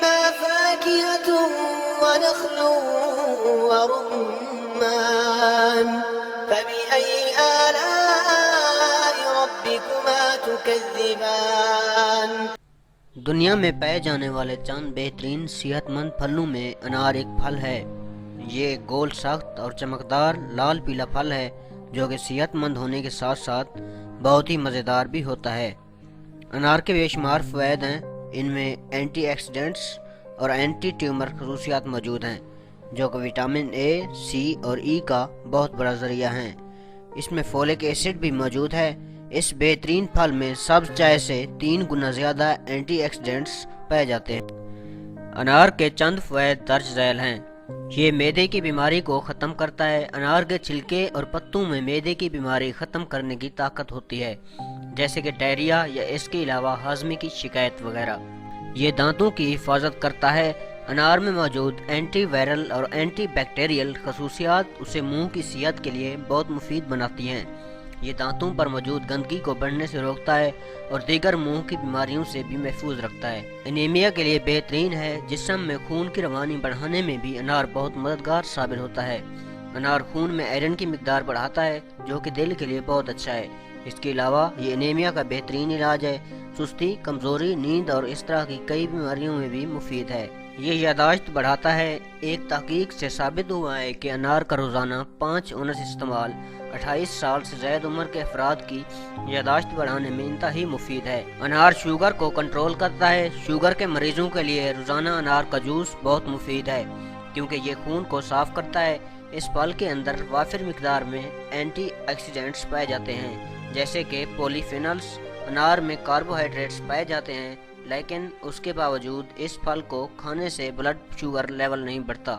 فيهما فاكهة ونخل ورمان فبأي آلاء ربكما تكذبان۔ دنیا میں پائے جانے والے چند بہترین صحت مند پھلوں میں انار ایک پھل ہے۔ یہ گول سخت اور چمکدار لال پیلا پھل ہے جو کہ صحت مند ہونے کے ساتھ ساتھ بہت ہی مزیدار بھی ہوتا ہے۔ انار کے بے شمار فوائد ہیں۔ ان میں اینٹی آکسیڈنٹس اور اینٹی ٹیومر خصوصیات موجود ہیں جو کہ وٹامن اے، سی اور ای کا بہت بڑا ذریعہ ہیں۔ اس میں فولک ایسڈ بھی موجود ہے۔ اس بہترین پھل میں سبز چائے سے 3 گنا زیادہ اینٹی آکسیڈنٹس پائے جاتے ہیں۔ انار کے چند فوائد درج ذیل ہیں۔ یہ معدے کی بیماری کو ختم کرتا ہے۔ انار کے چھلکے اور پتوں میں معدے کی بیماری ختم کرنے کی طاقت ہوتی ہے، جیسے کہ ڈائریا یا اس کے علاوہ ہاضمے کی شکایت وغیرہ۔ یہ دانتوں کی حفاظت کرتا ہے۔ انار میں موجود اینٹی وائرل اور اینٹی بیکٹیریل خصوصیات اسے منہ کی صحت کے لیے بہت مفید بناتی ہیں۔ یہ دانتوں پر موجود گندگی کو بڑھنے سے روکتا ہے اور دیگر منہ کی بیماریوں سے بھی محفوظ رکھتا ہے۔ انیمیا کے لیے بہترین ہے۔ جسم میں خون کی روانی بڑھانے میں بھی انار بہت مددگار ثابت ہوتا ہے۔ انار خون میں آئرن کی مقدار بڑھاتا ہے جو کہ دل کے لیے بہت اچھا ہے۔ اس کے علاوہ یہ انیمیا کا بہترین علاج ہے۔ سستی، کمزوری، نیند اور اس طرح کی کئی بیماریوں میں بھی مفید ہے۔ یہ یادداشت بڑھاتا ہے۔ ایک تحقیق سے ثابت ہوا ہے کہ انار کا روزانہ 5 اونس استعمال 28 سال سے زائد عمر کے افراد کی یادداشت بڑھانے میں انتہائی مفید ہے۔ انار شوگر کو کنٹرول کرتا ہے۔ شوگر کے مریضوں کے لیے روزانہ انار کا جوس بہت مفید ہے کیونکہ یہ خون کو صاف کرتا ہے۔ اس پھل کے اندر وافر مقدار میں اینٹی آکسیڈنٹس پائے جاتے ہیں جیسے کہ پولی فینلز۔ انار میں کاربوہائیڈریٹس پائے جاتے ہیں لیکن اس کے باوجود اس پھل کو کھانے سے بلڈ شوگر لیول نہیں بڑھتا۔